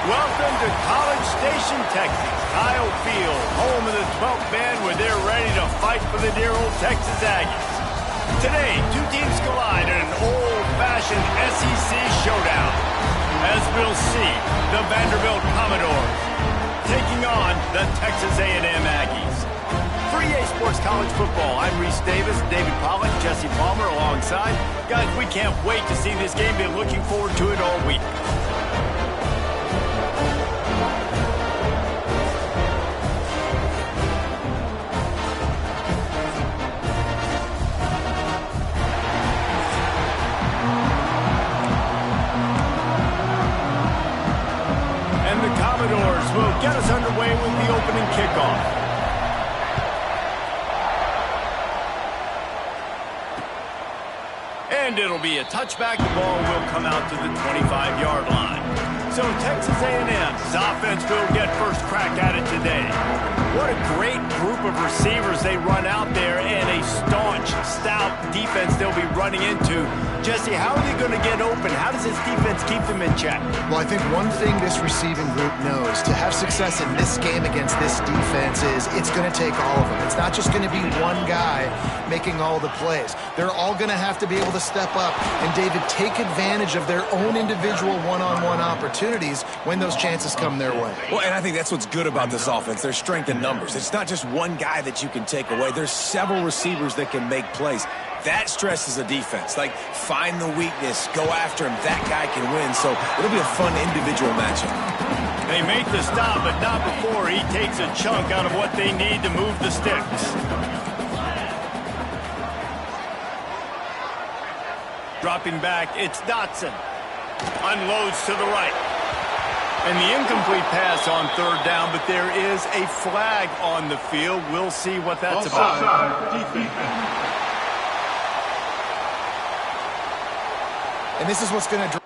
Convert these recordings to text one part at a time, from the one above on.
Welcome to College Station, Texas. Kyle Field, home of the 12th band, where they're ready to fight for the dear old Texas Aggies. Today, two teams collide in an old-fashioned SEC showdown. As we'll see, the Vanderbilt Commodores taking on the Texas A&M Aggies. For EA Sports College Football, I'm Reese Davis, David Pollack, Jesse Palmer alongside. Guys, we can't wait to see this game. Been looking forward to it all week. And the Commodores will get us underway with the opening kickoff. And it'll be a touchback. The ball will come out to the 25-yard line. So Texas A&M's offense will get first crack at it today. What a great group of receivers they run out there, and a staunch, stout defense they'll be running into. Jesse, how are they going to get open? How does this defense keep them in check? Well, I think one thing this receiving group knows to have success in this game against this defense is it's going to take all of them. It's not just going to be one guy making all the plays. They're all going to have to be able to step up and, David, take advantage of their own individual one-on-one opportunities when those chances come their way. Well, and I think that's what's good about this offense, their strength in numbers. It's not just one guy that you can take away. There's several receivers that can make plays. That stresses a defense. Like, find the weakness, go after him. That guy can win. So it'll be a fun individual matchup. They make the stop, but not before he takes a chunk out of what they need to move the sticks. Dropping back, it's Dotson. Unloads to the right. And the incomplete pass on third down, but there is a flag on the field. We'll see what that's about. And this is what's going to...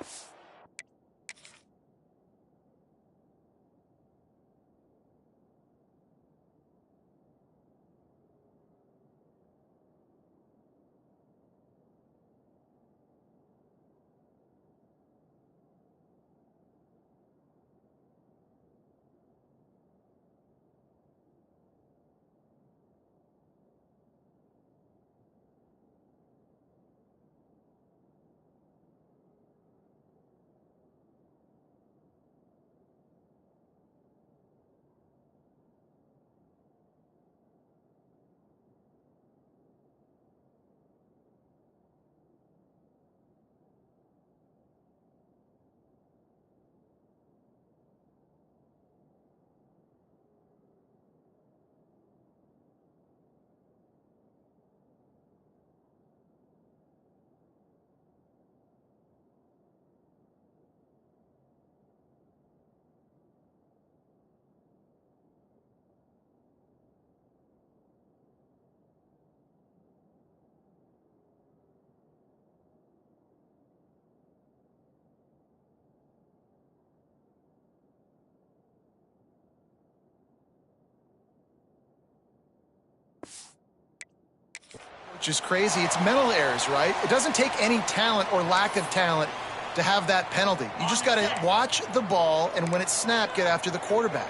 Which is crazy. It's mental errors, right? It doesn't take any talent or lack of talent to have that penalty. You just got to watch the ball, and when it's snapped, get after the quarterback.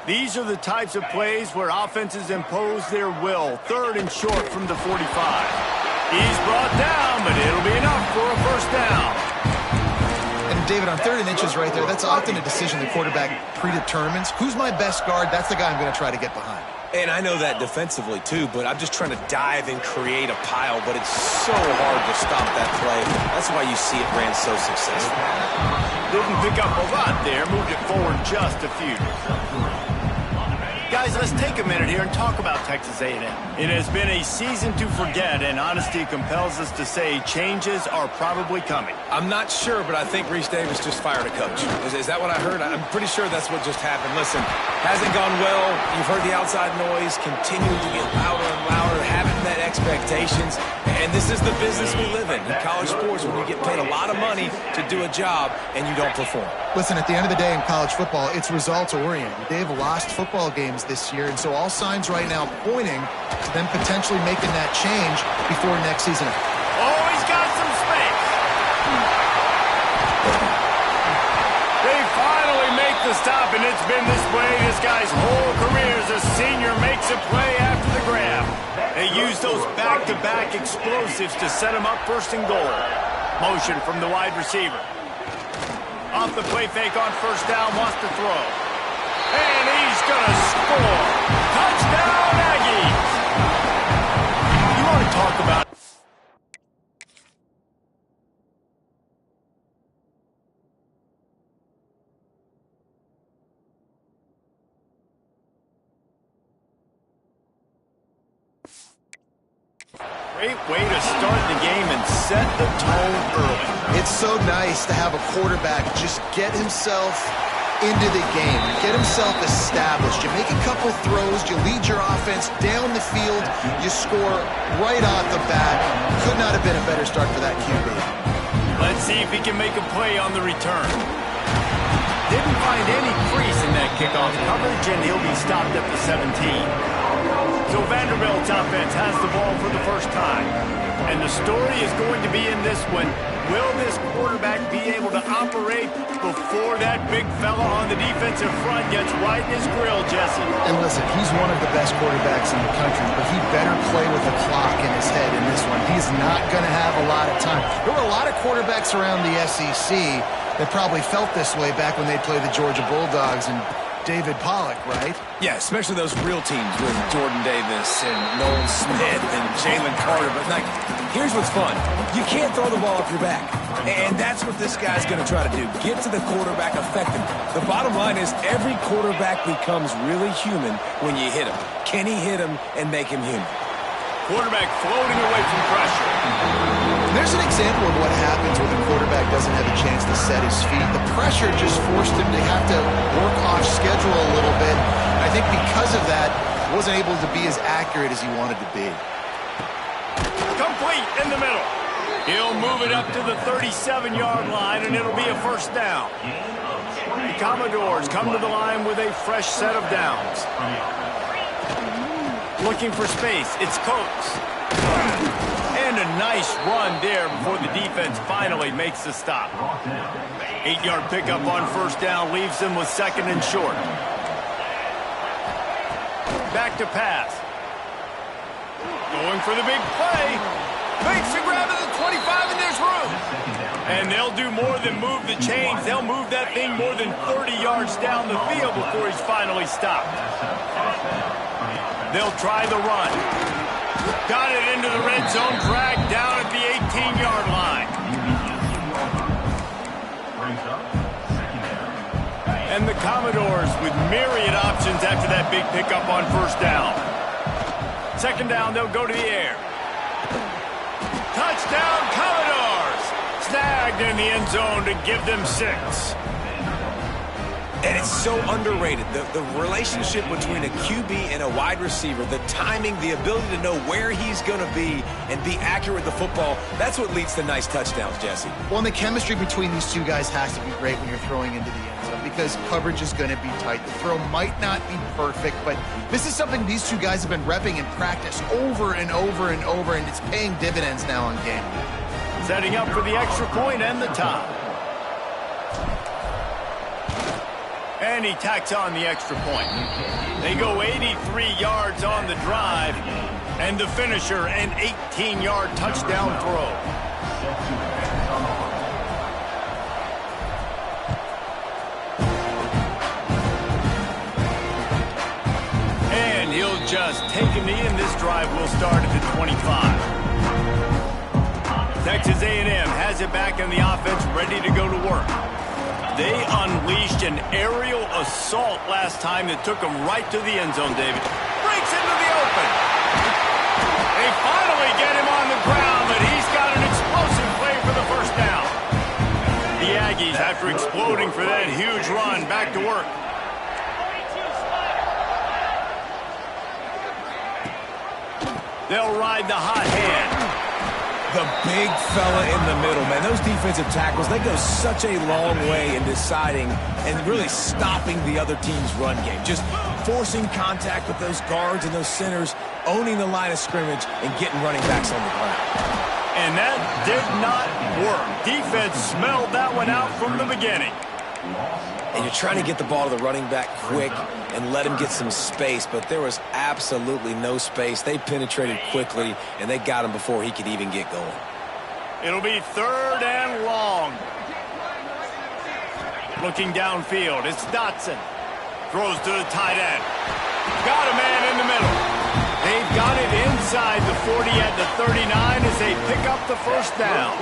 These are the types of plays where offenses impose their will. Third and short from the 45. He's brought down, but it'll be enough for a first down. And David, on 3rd and inches right there, that's often a decision the quarterback predetermines. Who's my best guard? That's the guy I'm going to try to get behind. And I know that defensively, too, but I'm just trying to dive and create a pile, but it's so hard to stop that play. That's why you see it ran so successful. Didn't pick up a lot there, moved it forward just a few. Guys, let's take a minute here and talk about Texas A&M. It has been a season to forget, and honesty compels us to say changes are probably coming. I'm not sure, but I think Reese Davis just fired a coach. Is that what I heard? I'm pretty sure that's what just happened. Listen, hasn't gone well. You've heard the outside noise, continuing to get louder and louder, haven't met expectations. And this is the business we live in college sports, when you get paid a lot of money to do a job and you don't perform. Listen, at the end of the day in college football, it's results-oriented. They've lost football games this year, and so all signs right now pointing to them potentially making that change before next season. Oh, he's got some space. They finally those back-to-back explosives to set him up first and goal. Motion from the wide receiver. Off the play fake on first down, wants to throw. And he's going to score. Touchdown, Aggies. You want to talk about great way to start the game and set the tone early. It's so nice to have a quarterback just get himself into the game, get himself established. You make a couple throws, you lead your offense down the field, you score right off the bat. Could not have been a better start for that QB. Let's see if he can make a play on the return. Didn't find any crease in that kickoff coverage, and he'll be stopped at the 17. So Vanderbilt's offense has the ball for the first time. And the story is going to be in this one. Will this quarterback be able to operate before that big fella on the defensive front gets right in his grill, Jesse? And listen, he's one of the best quarterbacks in the country, but he better play with the clock in his head in this one. He's not going to have a lot of time. There were a lot of quarterbacks around the SEC that probably felt this way back when they played the Georgia Bulldogs and David Pollock, right? Yeah, especially those real teams with Jordan Davis and Nolan Smith and Jalen Carter. But, like, here's what's fun. You can't throw the ball off your back. And that's what this guy's going to try to do. Get to the quarterback effectively. The bottom line is every quarterback becomes really human when you hit him. Can he hit him and make him human? Quarterback floating away from pressure. There's an example of what happens when the quarterback doesn't have a chance to set his feet. The pressure just forced him to have to work off schedule a little bit. I think because of that, wasn't able to be as accurate as he wanted to be. Complete in the middle. He'll move it up to the 37-yard line, and it'll be a first down. The Commodores come to the line with a fresh set of downs. Looking for space, it's Coates. And a nice run there before the defense finally makes the stop. 8-yard pickup on first down leaves them with second and short. Back to pass. Going for the big play. Makes the grab at the 25, and there's room. And they'll do more than move the chains. They'll move that thing more than 30 yards down the field before he's finally stopped. They'll try the run. Got it into the red zone, dragged down at the 18-yard line. And the Commodores with myriad options after that big pickup on first down. Second down, they'll go to the air. Touchdown, Commodores! Snagged in the end zone to give them 6. And it's so underrated. The relationship between a QB and a wide receiver, the timing, the ability to know where he's going to be and be accurate with the football, that's what leads to nice touchdowns, Jesse. Well, and the chemistry between these two guys has to be great when you're throwing into the end zone because coverage is going to be tight. The throw might not be perfect, but this is something these two guys have been repping in practice over and over and over, and it's paying dividends now on game. Setting up for the extra point and the tie. And he tacks on the extra point. They go 83 yards on the drive, and the finisher, an 18-yard touchdown throw. And he'll just take a knee, and this drive will start at the 25. Texas A&M has it back in the offense, ready to go to work. They unleashed an aerial assault last time that took them right to the end zone, David. Breaks into the open. They finally get him on the ground, but he's got an explosive play for the first down. The Aggies, after exploding for that huge run, back to work. They'll ride the hot hand. The big fella in the middle, man. Those defensive tackles, they go such a long way in deciding and really stopping the other team's run game. Just forcing contact with those guards and those centers, owning the line of scrimmage, and getting running backs on the ground. And that did not work. Defense smelled that one out from the beginning. And you're trying to get the ball to the running back quick and let him get some space, but there was absolutely no space. They penetrated quickly, and they got him before he could even get going. It'll be 3rd and long. Looking downfield, it's Dotson. Throws to the tight end. Got a man in the middle. They've got it inside the 40 at the 39 as they pick up the first down.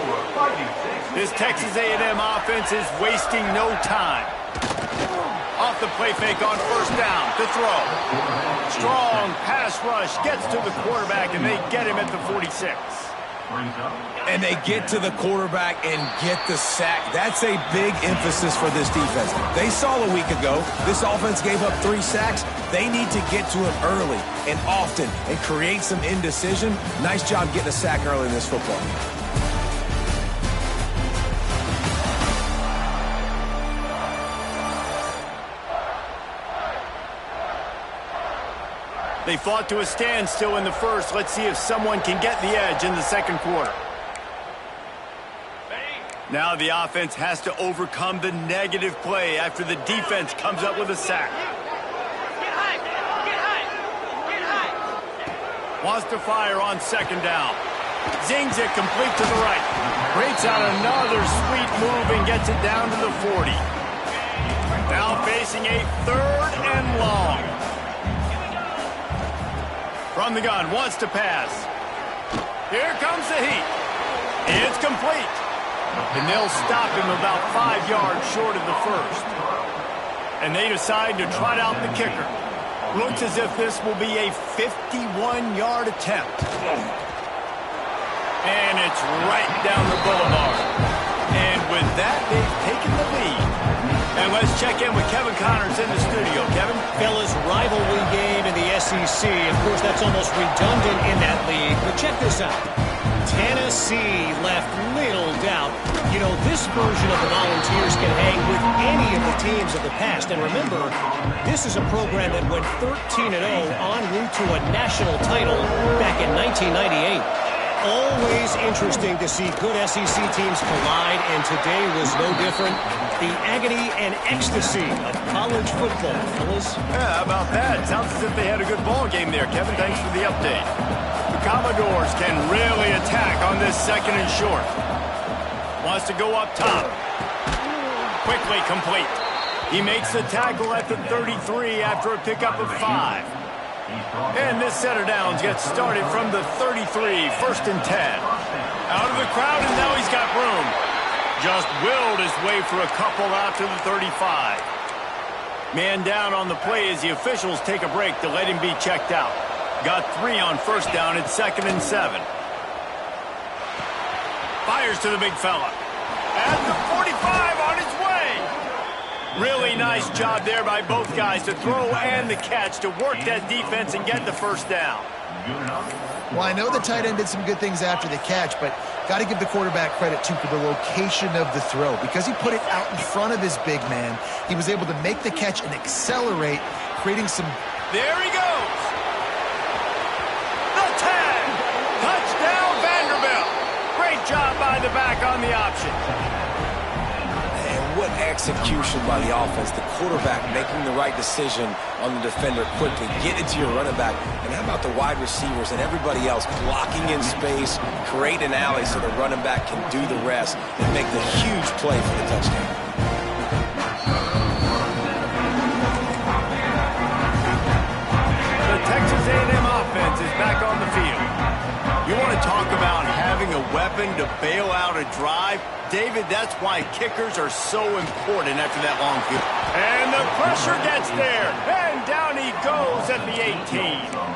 This Texas A&M offense is wasting no time. Off the play fake on first down to throw. Strong pass rush gets to the quarterback, and they get him at the 46. And they get to the quarterback and get the sack. That's a big emphasis for this defense. They saw a week ago this offense gave up 3 sacks. They need to get to him early and often and create some indecision. Nice job getting a sack early in this football game. They fought to a standstill in the first. Let's see if someone can get the edge in the second quarter. Now the offense has to overcome the negative play after the defense comes up with a sack. Wants to fire on second down. Zings it complete to the right. Breaks out another sweet move and gets it down to the 40. Now facing a 3rd and long. From the gun, wants to pass. Here comes the heat. It's complete. And they'll stop him about 5 yards short of the first. And they decide to trot out the kicker. Looks as if this will be a 51-yard attempt. And it's right down the boulevard. And with that, they've taken the lead. And let's check in with Kevin Connors in the studio. Kevin? Fellas, rivalry game in the SEC. Of course, that's almost redundant in that league. But check this out. Tennessee left little doubt. You know, this version of the Volunteers can hang with any of the teams of the past. And remember, this is a program that went 13-0 en route to a national title back in 1998. Always interesting to see good SEC teams collide, and today was no different. The agony and ecstasy of college football, fellas. Yeah, how about that? Sounds as if they had a good ball game there, Kevin. Thanks for the update. The Commodores can really attack on this 2nd and short. Wants to go up top. Quickly complete. He makes the tackle at the 33 after a pickup of 5. And this set of downs gets started from the 33, 1st and 10. Out of the crowd, and now he's got room. Just willed his way for a couple out to the 35. Man down on the play as the officials take a break to let him be checked out. Got 3 on first down at 2nd and 7. Fires to the big fella. At the 45 on his way. Really nice job there by both guys to throw and the catch to work that defense and get the first down. Well, I know the tight end did some good things after the catch, but got to give the quarterback credit, too, for the location of the throw. Because he put it out in front of his big man, he was able to make the catch and accelerate, creating some... There he goes! The tag! Touchdown, Vanderbilt! Great job by the back on the option. What execution by the offense. The quarterback making the right decision on the defender quickly. Get it to your running back. And how about the wide receivers and everybody else blocking in space, create an alley so the running back can do the rest and make the huge play for the touchdown. The Texas A&M offense is back on the field. You want to talk about having a weapon to bail out a drive? David, that's why kickers are so important after that long field. And the pressure gets there. And down he goes at the 18.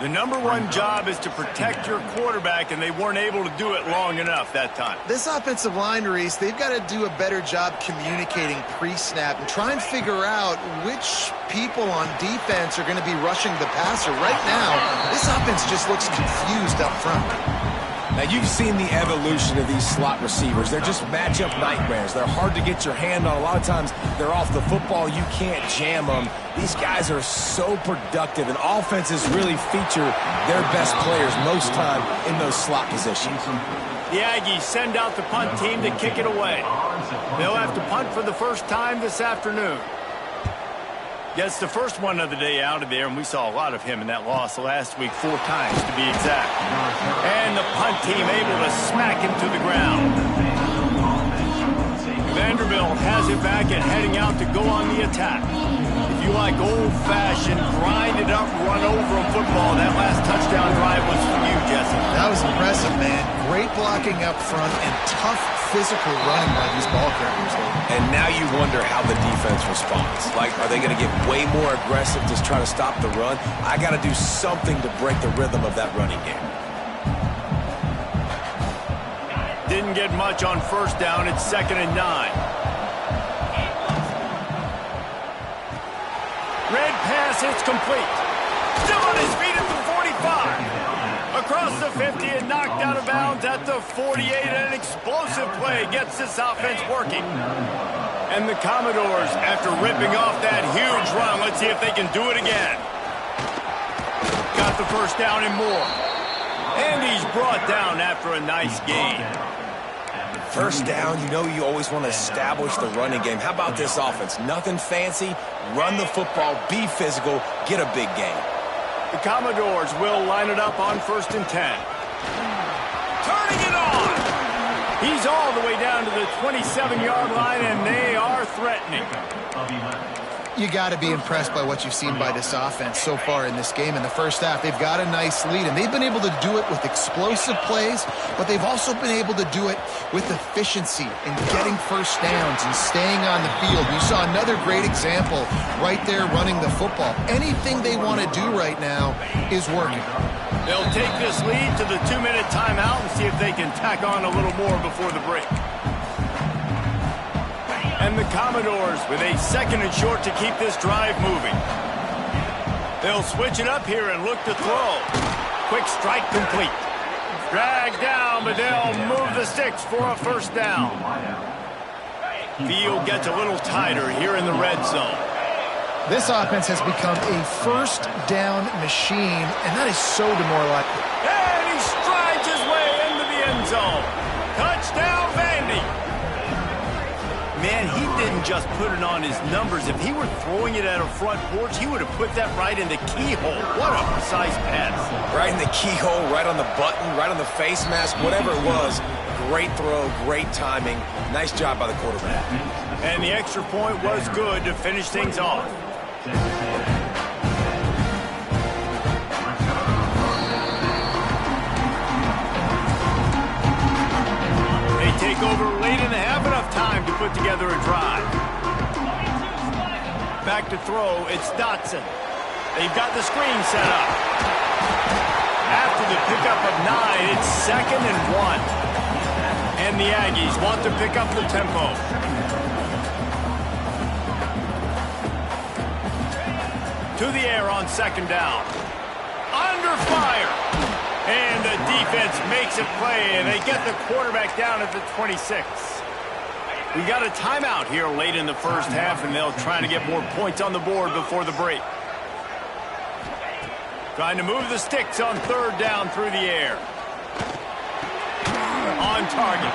The #1 job is to protect your quarterback, and they weren't able to do it long enough that time. This offensive line, Reese, they've got to do a better job communicating pre-snap and try and figure out which people on defense are going to be rushing the passer. Right now, this offense just looks confused up front. Now, you've seen the evolution of these slot receivers. They're just matchup nightmares. They're hard to get your hand on. A lot of times, they're off the football. You can't jam them. These guys are so productive, and offenses really feature their best players most time in those slot positions. The Aggies send out the punt team to kick it away. They'll have to punt for the first time this afternoon. Gets the first one of the day out of there, and we saw a lot of him in that loss last week, 4 times to be exact. And the punt team able to smack him to the ground. Vanderbilt has it back and heading out to go on the attack. If you like old-fashioned, grind-it-up, run-over football, that last touchdown drive was for you, Jesse. That was impressive, man. Great blocking up front and tough physical running by these ball carriers. And now you wonder how the defense responds. Like, are they going to get way more aggressive to try to stop the run? I got to do something to break the rhythm of that running game. Didn't get much on first down. It's 2nd and 9. Red pass, it's complete. Still on his feet at the 45. Across the 50 and knocked out of bounds at the 48. An explosive play gets this offense working. And the Commodores, after ripping off that huge run, let's see if they can do it again. Got the first down and more. And he's brought down after a nice gain. First down, you know you always want to establish the running game. How about this offense? Nothing fancy. Run the football, be physical, get a big gain. The Commodores will line it up on 1st and 10. Turning it on! He's all the way down to the 27-yard line, and they are threatening. You got to be impressed by what you've seen by this offense so far in this game. In the first half, they've got a nice lead, and they've been able to do it with explosive plays, but they've also been able to do it with efficiency and getting first downs and staying on the field. You saw another great example right there running the football. Anything they want to do right now is working. They'll take this lead to the 2-minute timeout and see if they can tack on a little more before the break. And the Commodores with a 2nd and short to keep this drive moving. They'll switch it up here and look to throw. Quick strike complete. Dragged down, but they'll move the sticks for a first down. Field gets a little tighter here in the red zone. This offense has become a first down machine, and that is so demoralizing. And he strides his way into the end zone. Touchdown, Vandy. Man, he didn't just put it on his numbers. If he were throwing it at a front porch, he would have put that right in the keyhole. What a precise pass. Right in the keyhole, right on the button, right on the face mask, whatever it was. Great throw, great timing. Nice job by the quarterback. And the extra point was good to finish things off. They take over late in the half, enough time to put together a drive. Back to throw, it's Dotson. They've got the screen set up. After the pickup of 9, it's 2nd and 1. And the Aggies want to pick up the tempo. To the air on 2nd down. Under fire. And the defense makes a play, and they get the quarterback down at the 26. We got a timeout here late in the first half, and they'll try to get more points on the board before the break. Trying to move the sticks on 3rd down through the air. On target.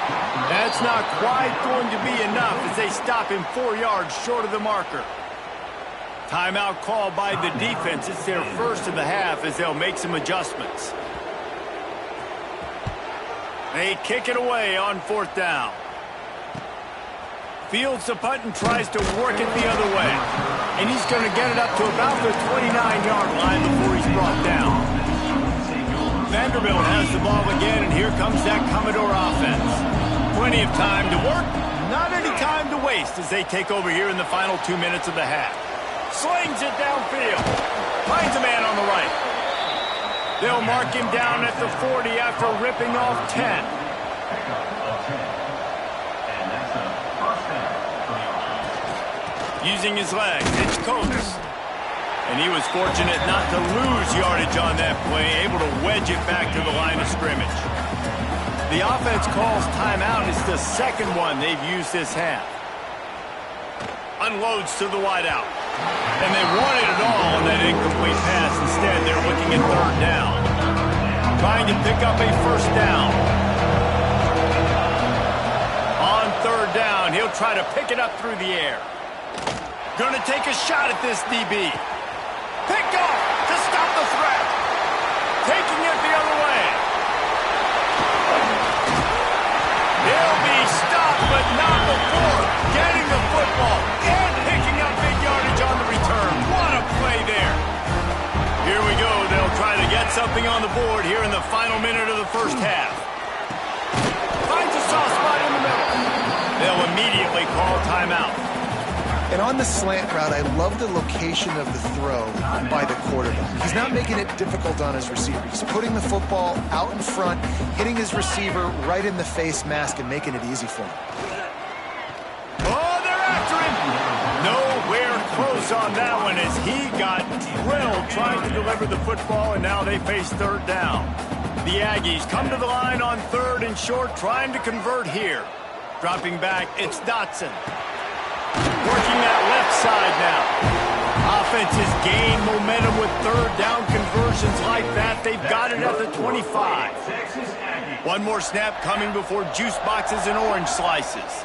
That's not quite going to be enough as they stop him 4 yards short of the marker. Timeout called by the defense. It's their first of the half as they'll make some adjustments. They kick it away on 4th down. Fields the punt and tries to work it the other way. And he's going to get it up to about the 29-yard line before he's brought down. Vanderbilt has the ball again, and here comes that Commodore offense. Plenty of time to work, not any time to waste as they take over here in the final 2 minutes of the half. Slings it downfield. Finds a man on the right. They'll mark him down at the 40 after ripping off 10. Using his legs, it's Coates. And he was fortunate not to lose yardage on that play, able to wedge it back to the line of scrimmage. The offense calls timeout. It's the 2nd one they've used this half. Unloads to the wideout. And they wanted it all on that incomplete pass. Instead, they're looking at 3rd down. Trying to pick up a first down. try to pick it up through the air. Gonna take a shot at this DB. Picked off to stop the threat. Taking it the other way. He'll be stopped, but not before getting the football and picking up big yardage on the return. What a play there. Here we go. They'll try to get something on the board here in the final minute of the first half. Finds a soft spot in the middle. They'll immediately call timeout. And on the slant route, I love the location of the throw by the quarterback. He's not making it difficult on his receiver. He's putting the football out in front, hitting his receiver right in the face mask and making it easy for him. Oh, they're after him. Nowhere close on that one as he got drilled trying to deliver the football, and now they face third down. The Aggies come to the line on 3rd and short, trying to convert here. Dropping back, it's Dotson. Working that left side now. Offenses gain momentum with third down conversions like that. They've got it at the 25. One more snap coming before juice boxes and orange slices.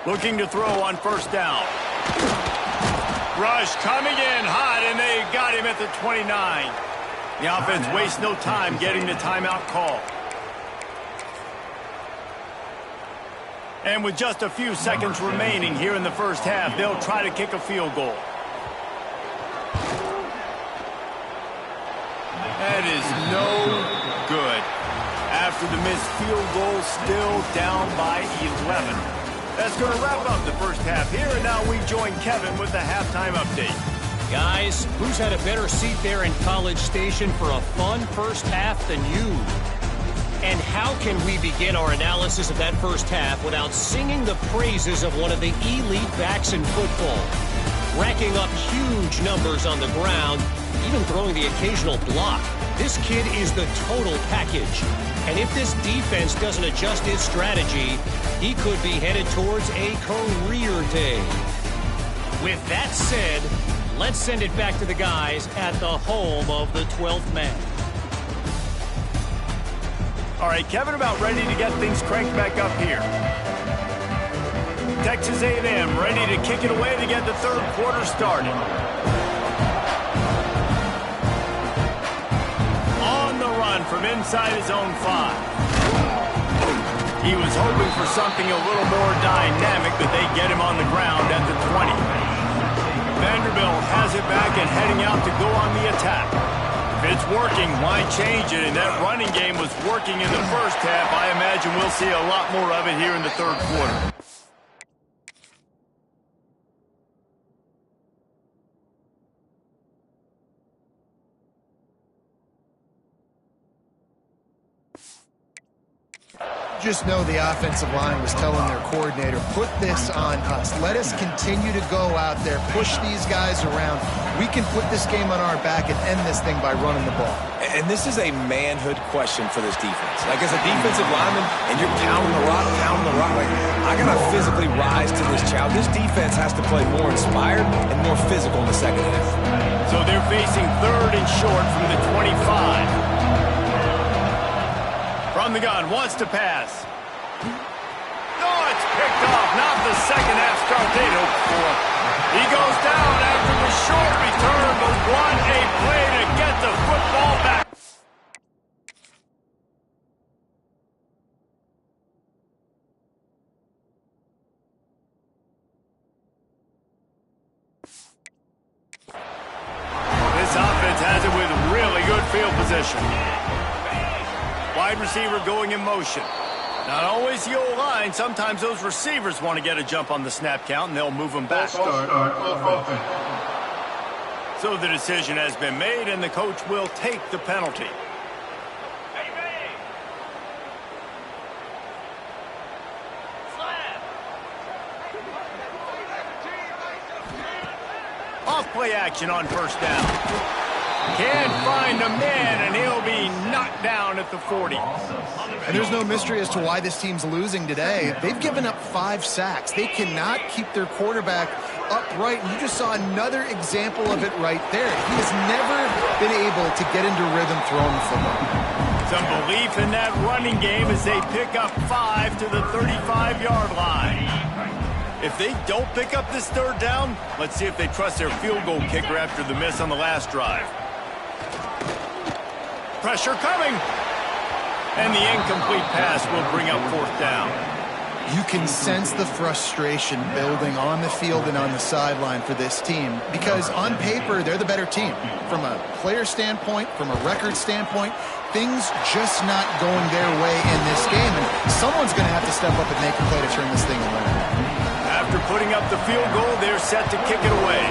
Looking to throw on first down. Rush coming in hot, and they got him at the 29. The offense wastes no time getting the timeout call. And with just a few seconds remaining here in the first half, they'll try to kick a field goal. That is no good. After the missed field goal, still down by 11. That's going to wrap up the first half here, and now we join Kevin with the halftime update. Guys, who's had a better seat there in College Station for a fun first half than you? And how can we begin our analysis of that first half without singing the praises of one of the elite backs in football? Racking up huge numbers on the ground, even throwing the occasional block. This kid is the total package. And if this defense doesn't adjust its strategy, he could be headed towards a career day. With that said, let's send it back to the guys at the home of the 12th man. All right, Kevin, about ready to get things cranked back up here. Texas A&M ready to kick it away to get the third quarter started. On the run from inside his own 5. He was hoping for something a little more dynamic, but they get him on the ground at the 20. Vanderbilt has it back and heading out to go on the attack. If it's working, why change it? And that running game was working in the first half. I imagine we'll see a lot more of it here in the third quarter. Just know the offensive line was telling their coordinator, put this on us. Let us continue to go out there, push these guys around. We can put this game on our back and end this thing by running the ball. And this is a manhood question for this defense. Like, as a defensive lineman, and you're pounding the rock, like, I got to physically rise to this challenge. This defense has to play more inspired and more physical in the second half. So they're facing 3rd and short from the 25. From the gun, wants to pass. Oh, it's picked off. Not the second half start they'd hoped for. He goes down after the short return, but what a play to get the football back. This offense has it with really good field position. Wide receiver going in motion. Not always the old line. Sometimes those receivers want to get a jump on the snap count, and they'll move them back. So the decision has been made, and the coach will take the penalty. Off play action on first down. Can't find a man, and he'll be knocked down at the 40. And there's no mystery as to why this team's losing today. They've given up 5 sacks. They cannot keep their quarterback upright. And you just saw another example of it right there. He has never been able to get into rhythm throwing the football. Some belief in that running game as they pick up 5 to the 35-yard line. If they don't pick up this third down, let's see if they trust their field goal kicker after the miss on the last drive. Pressure coming. And the incomplete pass will bring up fourth down. You can sense the frustration building on the field and on the sideline for this team because on paper, they're the better team. From a player standpoint, from a record standpoint, things just not going their way in this game. And someone's going to have to step up and make a play to turn this thing around. After putting up the field goal, they're set to kick it away.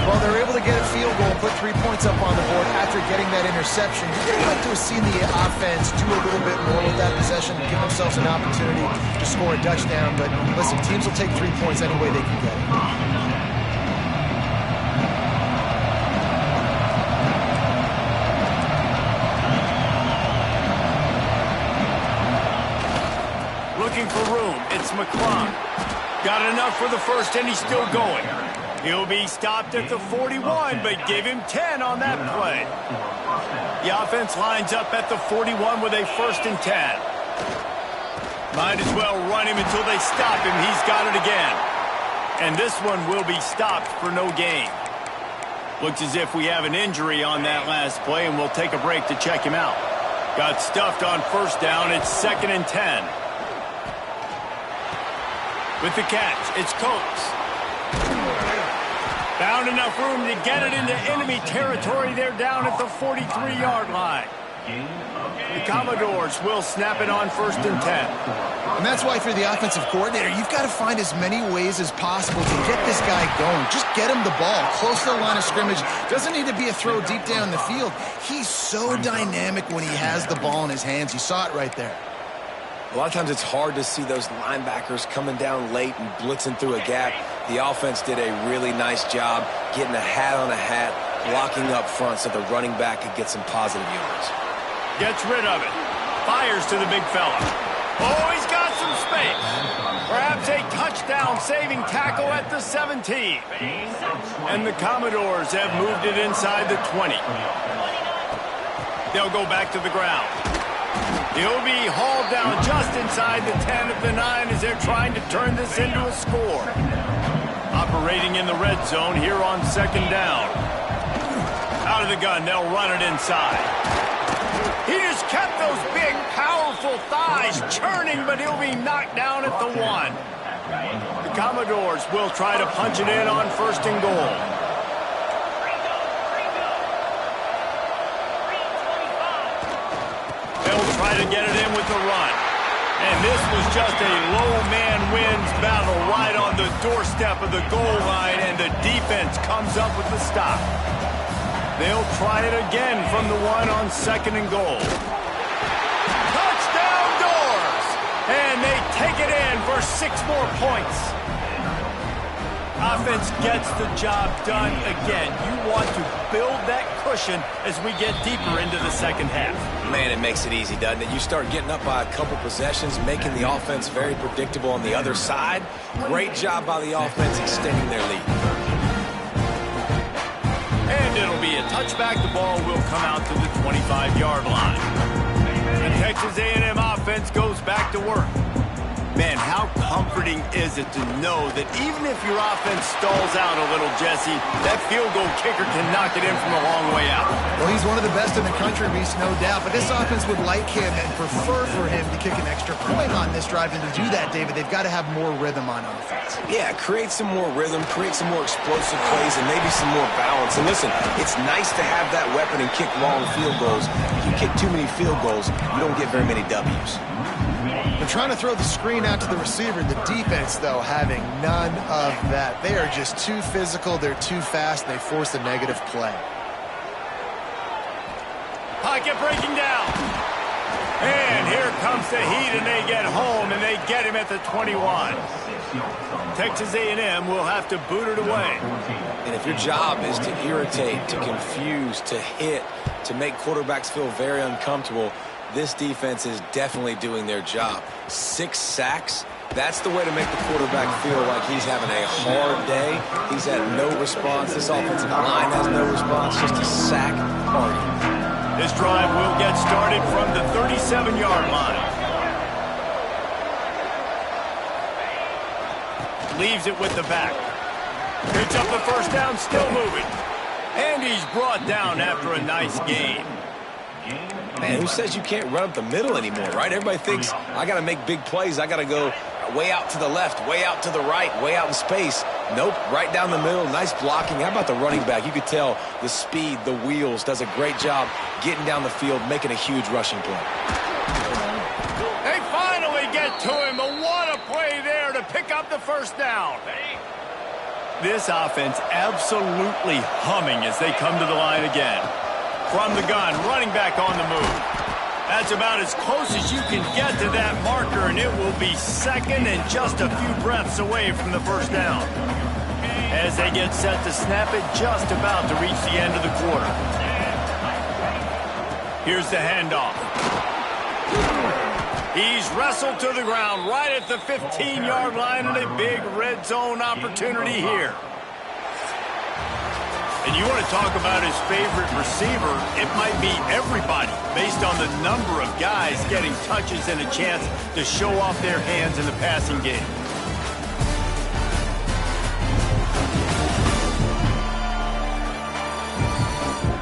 Well, they're able to get a field goal, put 3 points up on the board after getting that interception. You'd like to have seen the offense do a little bit more with that possession and give themselves an opportunity to score a touchdown. But listen, teams will take 3 points any way they can get it. Looking for room, it's McClung. Got enough for the first, and he's still going. He'll be stopped at the 41, but give him 10 on that play. The offense lines up at the 41 with a 1st and 10. Might as well run him until they stop him. He's got it again. And this one will be stopped for no gain. Looks as if we have an injury on that last play, and we'll take a break to check him out. Got stuffed on 1st down. It's 2nd and 10. With the catch, it's Coates. Found enough room to get it into enemy territory. They're down at the 43-yard line. The Commodores will snap it on 1st and 10. And that's why for the offensive coordinator, you've got to find as many ways as possible to get this guy going. Just get him the ball close to the line of scrimmage. Doesn't need to be a throw deep down the field. He's so dynamic when he has the ball in his hands. You saw it right there. A lot of times it's hard to see those linebackers coming down late and blitzing through a gap. The offense did a really nice job getting a hat on a hat, blocking up front so the running back could get some positive yards. Gets rid of it. Fires to the big fella. Oh, he's got some space. Perhaps a touchdown-saving tackle at the 17. And the Commodores have moved it inside the 20. They'll go back to the ground. He'll be hauled down just inside the 10 at the 9 as they're trying to turn this into a score. Operating in the red zone here on 2nd down. Out of the gun, they'll run it inside. He just kept those big, powerful thighs churning, but he'll be knocked down at the 1. The Commodores will try to punch it in on 1st and goal. Try to get it in with the run. And this was just a low man wins battle right on the doorstep of the goal line, and the defense comes up with the stop. They'll try it again from the 1 on 2nd and goal. Touchdown Doors! And they take it in for 6 more points. Offense gets the job done again. You want to build that cushion as we get deeper into the 2nd half. Man, it makes it easy, doesn't it? You start getting up by a couple possessions, making the offense very predictable on the other side. Great job by the offense extending their lead. And it'll be a touchback. The ball will come out to the 25-yard line. The Texas A&M offense goes back to work. Man, how comforting is it to know that even if your offense stalls out a little, Jesse, that field goal kicker can knock it in from a long way out. Well, he's one of the best in the country, Reese, no doubt. But this offense would like him and prefer for him to kick an extra point on this drive. And to do that, David, they've got to have more rhythm on offense. Yeah, create some more rhythm, create some more explosive plays, and maybe some more balance. And listen, it's nice to have that weapon and kick long field goals. If you kick too many field goals, you don't get very many W's. They're trying to throw the screen out to the receiver. The defense, though, having none of that. They are just too physical. They're too fast. They force a negative play. Pocket breaking down. And here comes the heat, and they get home, and they get him at the 21. Texas A&M will have to boot it away. And if your job is to irritate, to confuse, to hit, to make quarterbacks feel very uncomfortable, this defense is definitely doing their job. 6 sacks, that's the way to make the quarterback feel like he's having a hard day. He's had no response. This offensive line has no response, just a sack party. This drive will get started from the 37-yard line. Leaves it with the back. Picks up the first down, still moving. And he's brought down after a nice gain. Man, who says you can't run up the middle anymore, right? Everybody thinks, I got to make big plays. I got to go way out to the left, way out to the right, way out in space. Nope, right down the middle. Nice blocking. How about the running back? You could tell the speed, the wheels, does a great job getting down the field, making a huge rushing play. They finally get to him. What a play there to pick up the first down. This offense absolutely humming as they come to the line again. From the gun, running back on the move. That's about as close as you can get to that marker, and it will be second and just a few breaths away from the first down. As they get set to snap it, just about to reach the end of the quarter. Here's the handoff. He's wrestled to the ground right at the 15-yard line, and a big red zone opportunity here. And you want to talk about his favorite receiver, it might be everybody based on the number of guys getting touches and a chance to show off their hands in the passing game.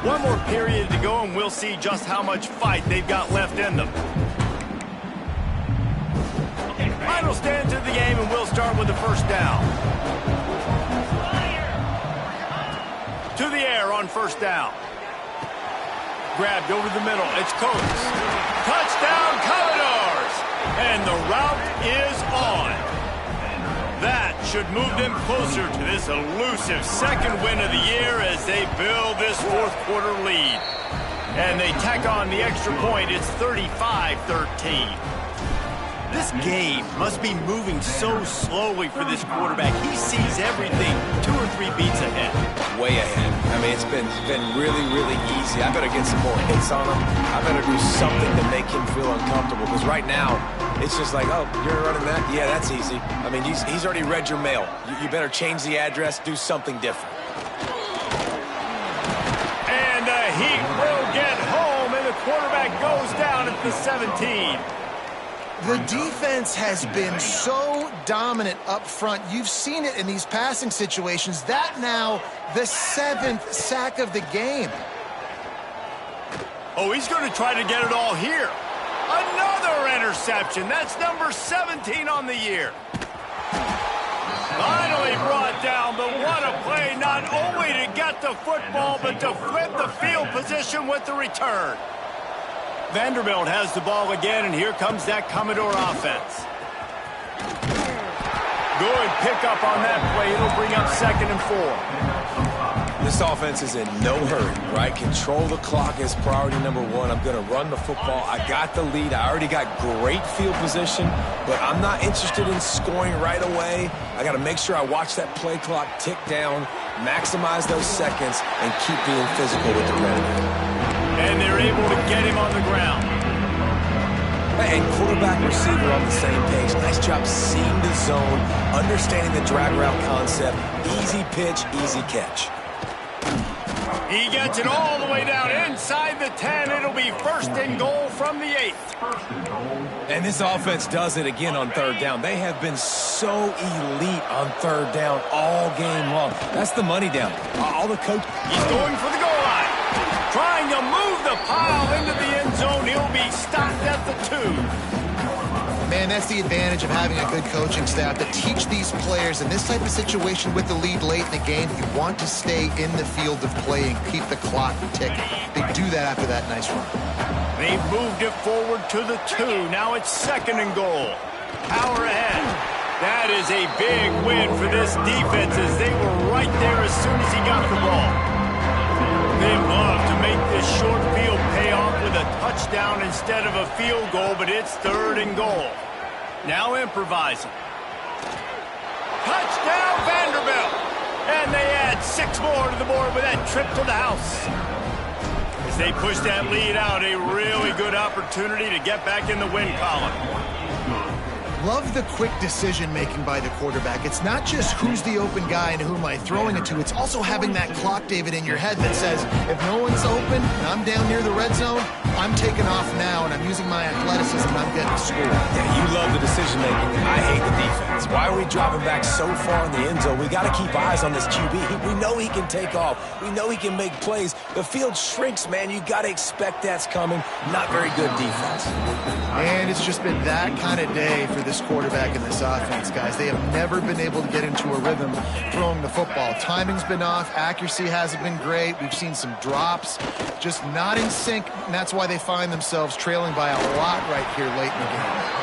One more period to go, and we'll see just how much fight they've got left in them. Final stand to the game, and we'll start with the first down. To the air on first down. Grabbed over the middle. It's Coates. Touchdown, Commodores! And the route is on. That should move them closer to this elusive second win of the year as they build this fourth quarter lead. And they tack on the extra point. It's 35-13. This game must be moving so slowly for this quarterback. He sees everything 2 or 3 beats ahead. Way ahead. I mean, it's been really, really easy. I better get some more hits on him. I better do something to make him feel uncomfortable. Because right now, it's just like, oh, you're running that? Yeah, that's easy. I mean, he's already read your mail. You better change the address, do something different. And the Heat will get home, and the quarterback goes down at the 17. The defense has been so dominant up front. You've seen it in these passing situations. That now the 7th sack of the game. Oh, he's going to try to get it all here. Another interception. That's number 17 on the year. Finally brought down, but what a play. Not only to get the football, but to flip the field position with the return. Vanderbilt has the ball again, and here comes that Commodore offense. Good pickup on that play. It'll bring up 2nd and 4. This offense is in no hurry, right? Control the clock is priority number 1. I'm going to run the football. I got the lead. I already got great field position, but I'm not interested in scoring right away. I got to make sure I watch that play clock tick down, maximize those seconds, and keep being physical with the running. And they're able to get him on the ground. And quarterback receiver on the same page. Nice job seeing the zone, understanding the drag route concept. Easy pitch, easy catch. He gets it all the way down inside the 10. It'll be 1st and goal from the 8th. And this offense does it again on 3rd down. They have been so elite on 3rd down all game long. That's the money down. All the coach. He's going for the goal line. Trying to move the pile into the end zone. He'll be stopped at the 2. Man, that's the advantage of having a good coaching staff to teach these players in this type of situation with the lead late in the game. You want to stay in the field of play and keep the clock ticking. They do that after that nice run. They've moved it forward to the 2. Now it's 2nd and goal. Power ahead. That is a big win for this defense as they were right there as soon as he got the ball. They love to make this short field pay off with a touchdown instead of a field goal, but it's 3rd and goal. Now improvising. Touchdown, Vanderbilt! And they add 6 more to the board with that trip to the house. As they push that lead out, a really good opportunity to get back in the win column. Love the quick decision-making by the quarterback. It's not just who's the open guy and who am I throwing it to. It's also having that clock, David, in your head that says, if no one's open and I'm down near the red zone, I'm taking off now and I'm using my athleticism and I'm getting a score. Yeah, you love the decision-making. I hate the defense. Why are we dropping back so far in the end zone? We got to keep eyes on this QB. We know he can take off. We know he can make plays. The field shrinks, man. You got to expect that's coming. Not very good defense. And it's just been that kind of day for this quarterback and this offense, guys. They have never been able to get into a rhythm throwing the football. Timing's been off. Accuracy hasn't been great. We've seen some drops, just not in sync, and that's why they find themselves trailing by a lot right here late in the game.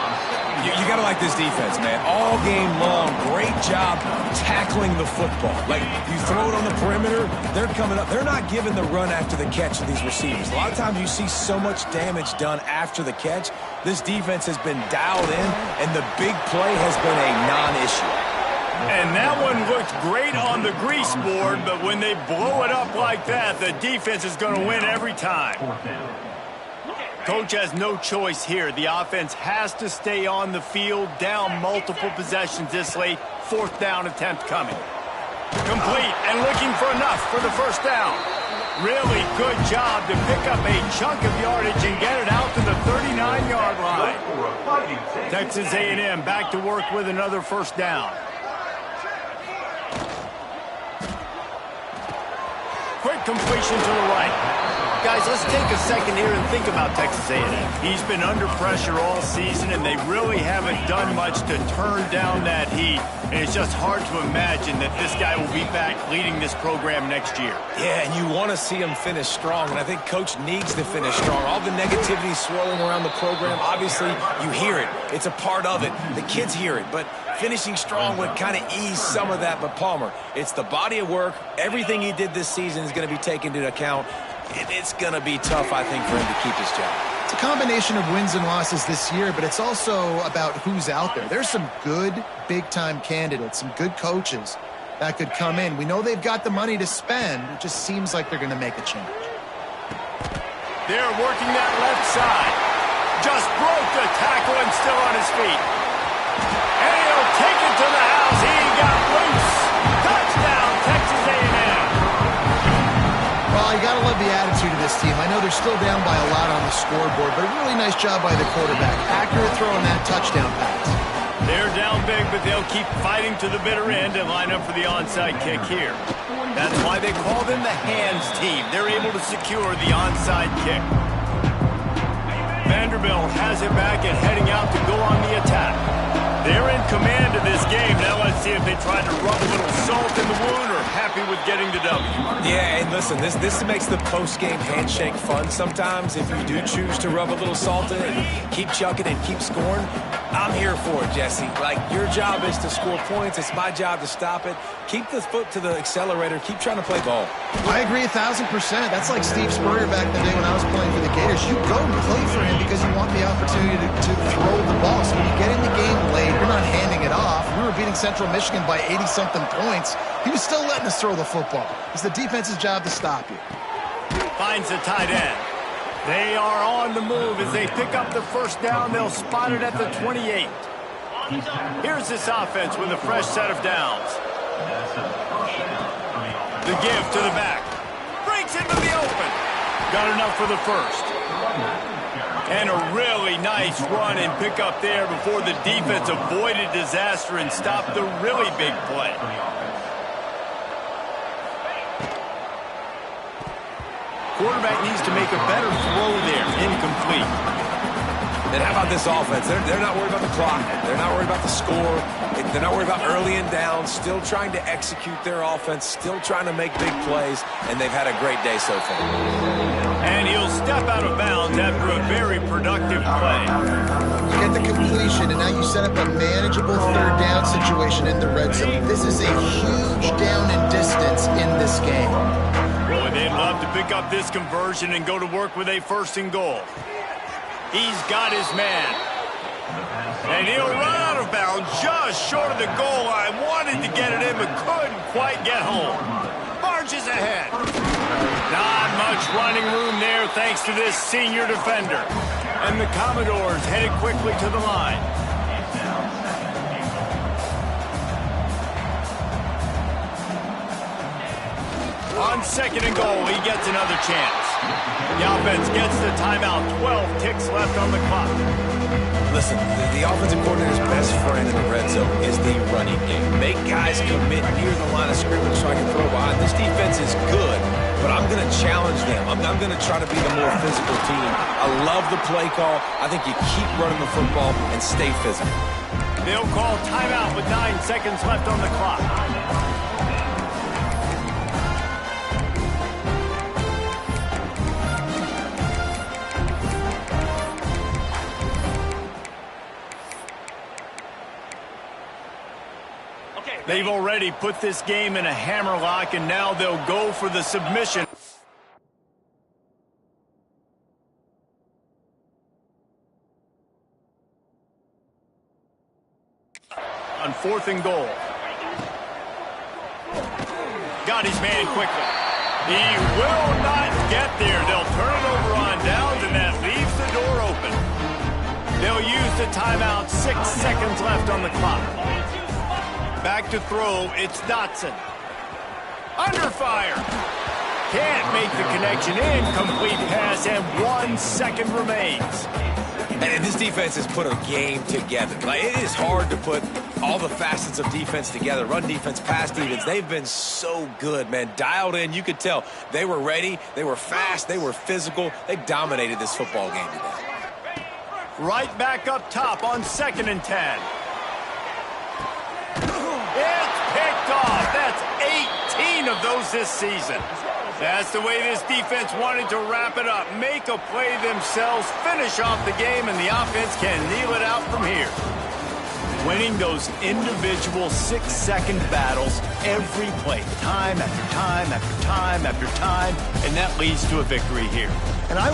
You got to like this defense, man. All game long, great job tackling the football. Like, you throw it on the perimeter, they're coming up. They're not giving the run after the catch to these receivers. A lot of times you see so much damage done after the catch. This defense has been dialed in, and the big play has been a non-issue. And that one looked great on the grease board, but when they blow it up like that, the defense is going to win every time. Coach has no choice here. The offense has to stay on the field, down multiple possessions this late. 4th down attempt coming. Complete and looking for enough for the first down. Really good job to pick up a chunk of yardage and get it out to the 39-yard line. Texas A&M back to work with another first down. Quick completion to the right. Guys, let's take a second here and think about Texas A&M. He's been under pressure all season, and they really haven't done much to turn down that heat. And it's just hard to imagine that this guy will be back leading this program next year. Yeah, and you want to see him finish strong, and I think Coach needs to finish strong. All the negativity swirling around the program, obviously, you hear it. It's a part of it. The kids hear it, but finishing strong would kind of ease some of that. But Palmer, it's the body of work. Everything he did this season is going to be taken into account. It's going to be tough, I think, for him to keep his job. It's a combination of wins and losses this year, but it's also about who's out there. There's some good big-time candidates, some good coaches that could come in. We know they've got the money to spend. It just seems like they're going to make a change. They're working that left side. Just broke the tackle and still on his feet. And he'll take it to the house. He got loose. Touchdown, Texas A&M. Well, you got to love the attitude of this team. I know they're still down by a lot on the scoreboard, but a really nice job by the quarterback. Accurate throw on that touchdown pass. They're down big, but they'll keep fighting to the bitter end and line up for the onside kick here. That's why they call them the hands team. They're able to secure the onside kick. Vanderbilt has it back and heading out to go on the attack. They're in command of this game. Now let's see if they try to rub a little salt in the wound or happy with getting the W. Yeah, and listen, this makes the post-game handshake fun sometimes. If you do choose to rub a little salt in and keep chucking and keep scoring, I'm here for it, Jesse. Like, your job is to score points. It's my job to stop it. Keep the foot to the accelerator. Keep trying to play ball. I agree 1,000%. That's like Steve Spurrier back in the day when I was playing for the Gators. You go and play for him because you want the opportunity to throw the ball. So when you get in the game late, you're not handing it off. We were beating Central Michigan by 80-something points. He was still letting us throw the football. It's the defense's job to stop you. Finds the tight end. They are on the move. As they pick up the first down, they'll spot it at the 28. Here's this offense with a fresh set of downs. The give to the back. Breaks into the open. Got enough for the first. And a really nice run and pick up there before the defense avoided disaster and stopped the really big play. Quarterback needs to make a better throw there. Incomplete. And how about this offense? They're not worried about the clock. They're not worried about the score. They're not worried about early and down. Still trying to execute their offense. Still trying to make big plays. And they've had a great day so far. And he'll step out of bounds after a very productive play. You get the completion, and now you set up a manageable third down situation in the red zone. This is a huge down in distance in this game. Boy, they'd love to pick up this conversion and go to work with a 1st and goal. He's got his man. And he'll run out of bounds just short of the goal line. Wanted to get it in, but couldn't quite get home. Marches ahead. Not much running room there thanks to this senior defender. And the Commodores headed quickly to the line. On 2nd and goal, he gets another chance. The offense gets the timeout. 12 ticks left on the clock. Listen, the offensive coordinator's best friend in the red zone is the running game. Make guys commit near the line of scrimmage so I can throw behind. This defense is good, but I'm going to challenge them. I'm going to try to be the more physical team. I love the play call. I think you keep running the football and stay physical. They'll call timeout with 9 seconds left on the clock. They've already put this game in a hammerlock, and now they'll go for the submission. On 4th and goal. Got his man quickly. He will not get there. They'll turn it over on downs, and that leaves the door open. They'll use the timeout. 6 seconds left on the clock. Back to throw, it's Dotson. Under fire. Can't make the connection. Incomplete pass, and 1 second remains. And this defense has put a game together. Like, it is hard to put all the facets of defense together. Run defense, pass defense. They've been so good, man. Dialed in. You could tell they were ready. They were fast. They were physical. They dominated this football game today. Right back up top on 2nd and 10. It's picked off. That's 18 of those this season. That's the way this defense wanted to wrap it up. Make a play themselves, finish off the game, and the offense can kneel it out from here. Winning those individual 6-second battles every play, time after time after time after time, and that leads to a victory here. And I